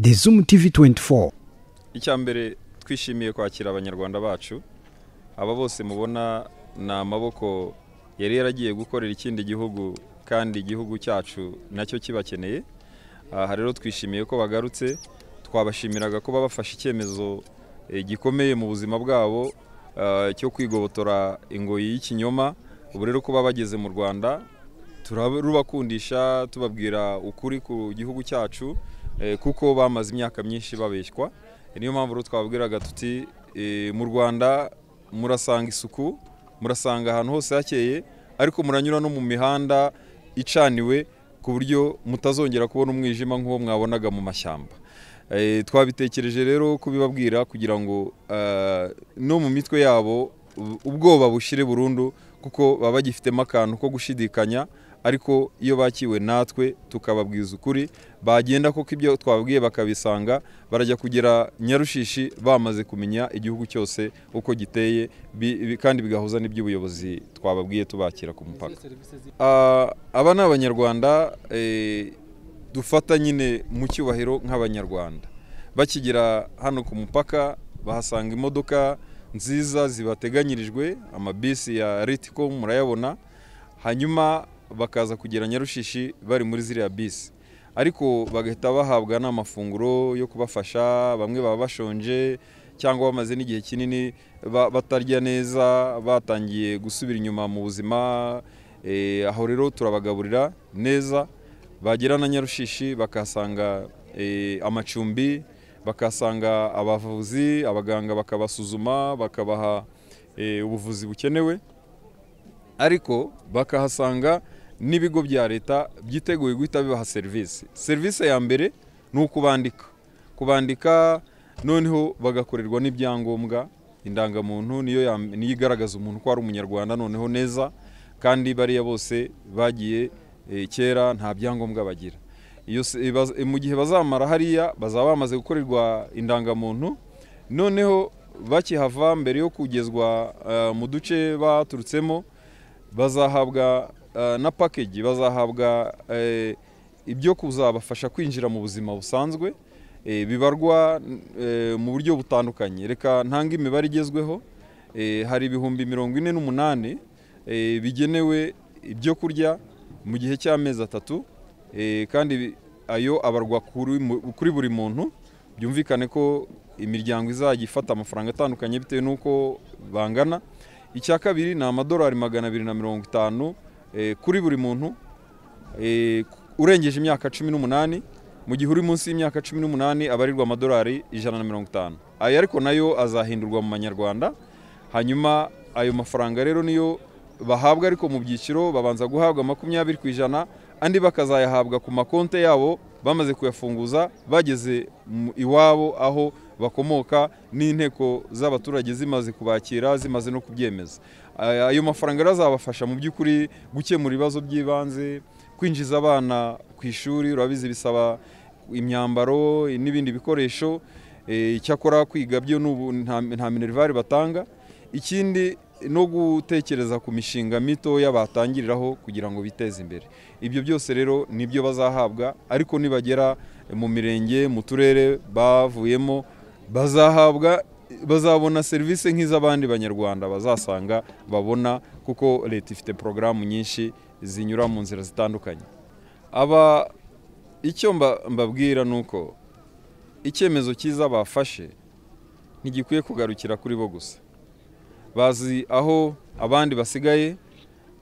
The Zoom TV 24. Icyambere twishimiye kwakira abanyarwanda bacu aba bose mubona na amaboko yari yaragiye gukorera ikindi gihugu kandi igihugu cyacu nacyo kibakeneye. Aha rero twishimiye ko bagarutse, twabashimiraga ko babafashe icyemezo gikomeye mu buzima bwabo cyo kwigobotora ingoyi y'ikinyoma. Ubu rero ko babageze mu Rwanda turabakundisha tubabwira ukuri ku gihugu cyacu kuko bamaze imyaka myinshi babeshywa. Niyo mpamvu rero twababwiraga tuti mu Rwanda murasanga isuku, murasanga ahantu hose hakeye, ariko muranyura no mu mihanda icaniwe ku buryo mutazongera kubona umwijima nk'uwo mwabonaga mu mashyamba. Twabitekereje rero kubibabwira kugira ngo no mu mitwe yabo ubwoba bushire burundu, kuko baba bagifitemo akantu ko gushidikanya, ariko iyo bakiwe natwe tukababwiza ukuri bagenda koko ibyo twababwiye bakabisanga, barajya kugera Nyarushishi bamaze kumenya igihugu cyose uko giteye, kandi bigahuza n'iby'ubuyobozi twababwiye tubakira ku mupaka. Aba ni abanyarwanda dufata nyine mu cyubahiro nk'abanyarwanda. Bakigera hano ku mupaka bahasanga imodoka nziza zibateganyirijwe, amabisi ya Ritco murayabona, hanyuma bakaza kugera Nyarushishi bari muri ziriya bisi, ariko bagahita bahabwa n'amafunguro yo kubafasha. Bamwe baba bashonje cyangwa bamaze n'igihe kinini batarya neza, batangiye gusubira inyuma mu buzima. Aho rero turabagaburira neza. Bagera na Nyarushishi bakasanga amacumbi, bakasanga abavuzi, abaganga bakabasuzuma, bakabaha ubuvuzi bukenewe, ariko bakahasanga n'ibigo bya leta byiteguye guhita bibaha serivisi ya mbere ni ukubandika, noneho bagakorerwa n'ibyangombwa. Indangamuntu niyo igaragaza umuntu ko ari umunyarwanda noneho neza, kandi bariya bose bagiye kera nta byangombwa bagira. Mu gihe bazamara hariya bazaba bamaze gukorerwa indangamuntu, noneho bakihava mbere yo kugezwa mu duce baturutsemo bazahabwa na package, bazahabwa ibyo kuzabafasha kwinjira mu buzima busanzwe, bibarwa mu buryo butandukanye. Reka ntanga imibare igezweho, hari 48,000 bigenewe ibyo kurya mu gihe cy'amezi 3, kandi ayo abarwa kuri buri muntu. Byumvikane ko imiryango izajya ifata amafaranga atandukanye bitewe n'uko bangana. Icya kabiri ni amadolari 250 kuri buri muntu urengeje imyaka 18. Mu gihe uri munsi y'imyaka 18 abarirwa amadolari 150. Ayo ariko nayo azahindurwa mu manyarwanda, hanyuma ayo mafaranga rero niyo bahabwa, ariko mu byiciro babanza guhabwa 20%, andi bakazayahabwa ku makonte yabo bamaze kuyafunguza, bageze iwabo aho bakomoka, n'inteko z'abaturage zimaze kubakira, zimaze no kubyemeza. Ayo mafaranga azabafasha mu by'ukuri gukemura ibibazo by'ibanze, kwinjiza abana ku ishuri. Urabizi bisaba imyambaro n'ibindi bikoresho, cyakora kwiga byo nta minervari batanga. Ikindi no gutekereza ku mishinga mitoya batangiriraho kugira ngo biteze imbere. Ibyo byose rero nibyo bazahabwa, ariko nibagera mu mirenge, mu turere bavuyemo, bazabona serivisi nk'iz'abandi banyarwanda bazasanga babona, kuko leta ifite porogaramu nyinshi zinyura mu nzira zitandukanye. Icyo mbabwira nuko icyemezo cyiza bafashe ntigikwiye kugarukira kuri bo gusa. Bazi aho abandi basigaye,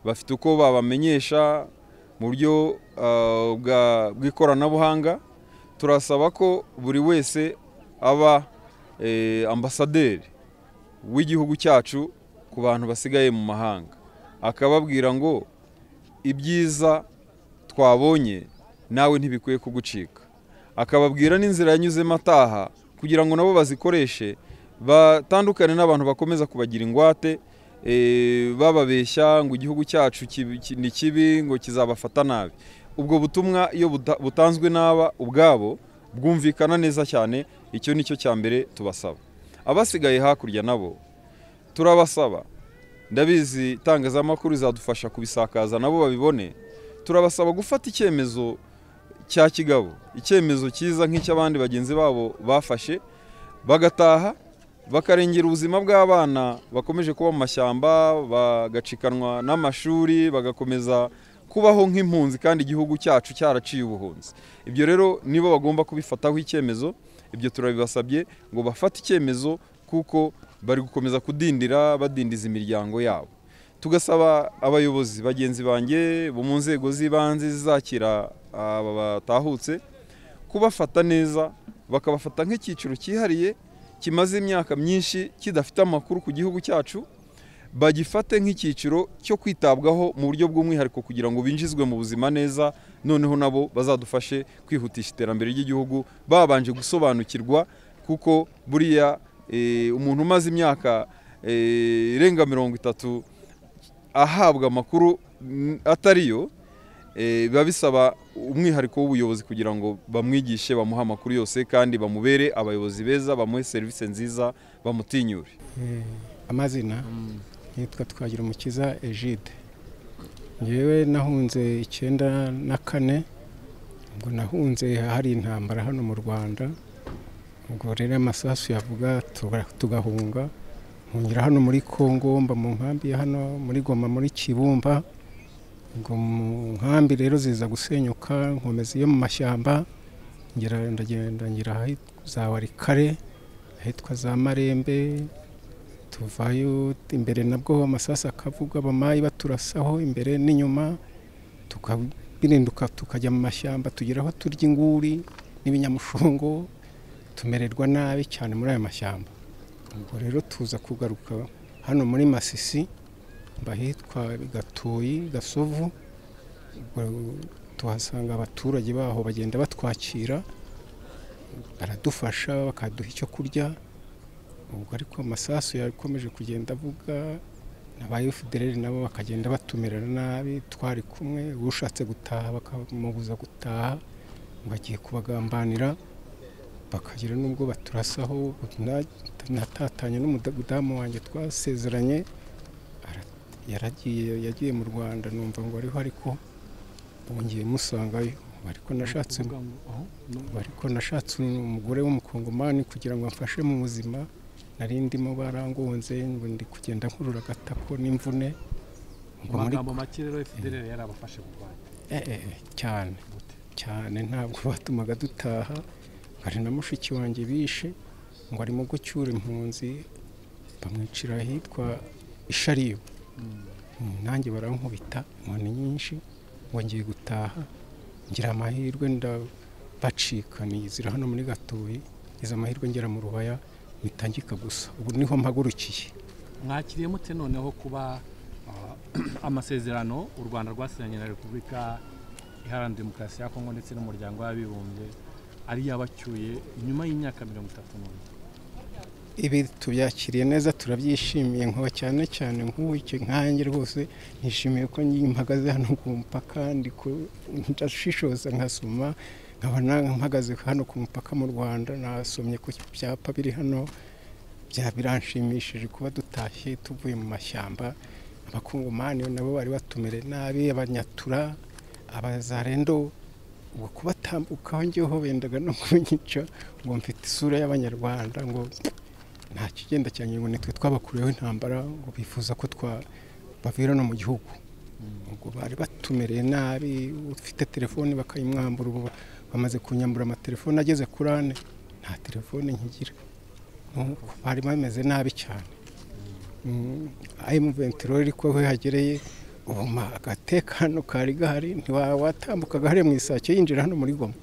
bafite uko babamenyesha mu buryo bw'ikoranabuhanga. Turasaba ko buri wese aba ambasaderi w'igihugu cyacu ku bantu basigaye mu mahanga, akababwira ngo ibyiza twabonye nawe ntibikwiye kugucika, akababwira n'inzira yanyuzemo ataha kugira ngo nabo bazikoreshe, batandukane n'abantu bakomeza kubagira ingwate, bababeshya ngo igihugu cyacu ni kibi, ngo kizabafata nabi. Ubwo butumwa iyo butanzwe n'aba ubwabo bwumvikana neza cyane. Icyo nicyo cya mbere tubasaba. Abasigaye hakurya nabo turabasaba, ndabizi itangazamakuru izadufasha kubisakaza nabo babibone. Turabasaba gufata icyemezo cya kigabo, icyemezo cyiza nk'icy'abandi bagenzi babo bafashe, bagataha bakarengera ubuzima bw'abana bakomeje kuba mu mashyamba, bagacikanwa n'amashuri, bagakomeza kubaho nk'impunzi kandi igihugu cyacu cyaraciye ubuhunzi. Ibyo rero nibo bagomba kubifataho icyemezo, ibyo turabibasabye ngo bafate icyemezo kuko bari gukomeza kudindira badindiza imiryango yabo. Tugasaba abayobozi bagenzi banjye bo mu nzego z'ibanze zizakira aba batahutse kubafata neza, bakabafata nk'icyiciro cyihariye kimaze imyaka myinshi kidafite amakuru ku gihugu cyacu, bagifate nk'icyiciro cyo kwitabwaho mu buryo bw'umwihariko kugira ngo binjizwe mu buzima neza, noneho nabo bazadufashe kwihutisha iterambere ry'igihugu babanje gusobanukirwa, kuko buriya umuntu umaze imyaka irenga 30 ahabwa amakuru atariyo, biba bisaba umwihariko w'ubuyobozi kugira ngo bamwigishe, bamuhe amakuru yose kandi bamubere abayobozi beza, bamuhe serivisi nziza, bamutinyure. Amazina nitwa Twagirumukiza Egide. Njyewe nahunze 94, ubwo nahunze hari intambara hano mu Rwanda, ubwo rero amasasu yavuga tugahunga, nkongera hano muri Kongo, mba mu nkambi ya hano muri Goma muri Kibumba. Ubwo mu nkambi rero ziza gusenyuka, nkomeza iyo mu mashyamba, ndagenda ngira za Warikare, ahitwa za Marembe, tuvayo imbere nabwo amasasa akavuga, bamayi baturasaho imbere n'inyuma, tukabirinduka tukajya mu mashyamba, tugira aho turya inguri n'ibinyamushongo, tumererwa nabi cyane muri aya mashyamba. Ubwo rero tuza kugaruka hano muri Masisi, bahitwa Gatoyi, Gasovu. Tuhasanga abaturage baho bagenda batwakira, baradufasha bakaduha icyo kurya. Ubwo ariko amasasu yakomeje kugenda avuga, n'aba FDLR nabo bakagenda batumerera nabi. Twari kumwe, ushatse gutaha bakamubuza gutaha, ngo agiye kubagambanira, bakagira nubwo baturasaho. Natatanye n'umudamu wanjye twasezeranye, yagiye mu Rwanda, numva ngo ariho, ariko bongeye musangayo. Ariko nashatse umugore w'umukongomani kugira ngo amfashe mu buzima, nari ndimo barangonze, ngo ndi kugenda nkurura agatako n'imvune. Mu magambo make rero FDLR yarabafashe mu Rwanda cyane, ntabwo batumaga dutaha. Hari na mushiki wanjye bishe, ngo arimo gucyura impunzi, bamwicira ahitwa Ishariyo. Nanjye barankubita inkoni nyinshi, ngo ngiye gutaha, ngira amahirwe ndabacika, nizira hano muri Gatoyi, ngize amahirwe ngera mu Rubaya, nitangika gusa. Ubu niho mpagurukiye. Mwakiriye mute noneho kuba amasezerano u Rwanda rwasinyanye na Repubulika Iharanira Demokarasi ya Kongo ndetse n'umuryango w'abibumbye ari yabacyuye nyuma y'imyaka 30? Ibi tubyakiriye neza, turabyishimiye, nko cyane cyane nk'uw'icyo nkanjye rwose nishimiye ko mpagaze hano ku mupaka, ndashishoza nkasoma, nkabona mpagaze hano ku mupaka mu Rwanda, nasomye ku byapa biri hano, biranshimishije kuba dutashye tuvuye mu mashyamba. Abakongomani nabo bari batumere nabi, abanyatura, abazarendo, ubwo kubatambukaho njyeho bendaga no kunyica, ngo mfite isura y'Abanyarwanda, ngo nta kigenda cyane, ngo nitwe twabakuriyeho intambara, ngo bifuza ko bavira no mu gihugu. Ubwo bari batumereye nabi, ufite telefone bakayimwambura. Ubu bamaze kunyambura amatelefone ageze kuri 4, nta telefone nkigira. Bari bameze nabi cyane. M23 ariko hagereye, ubu agatekano kari gahari, ntiwatambuka gahari mu Isake yinjira hano muri Goma.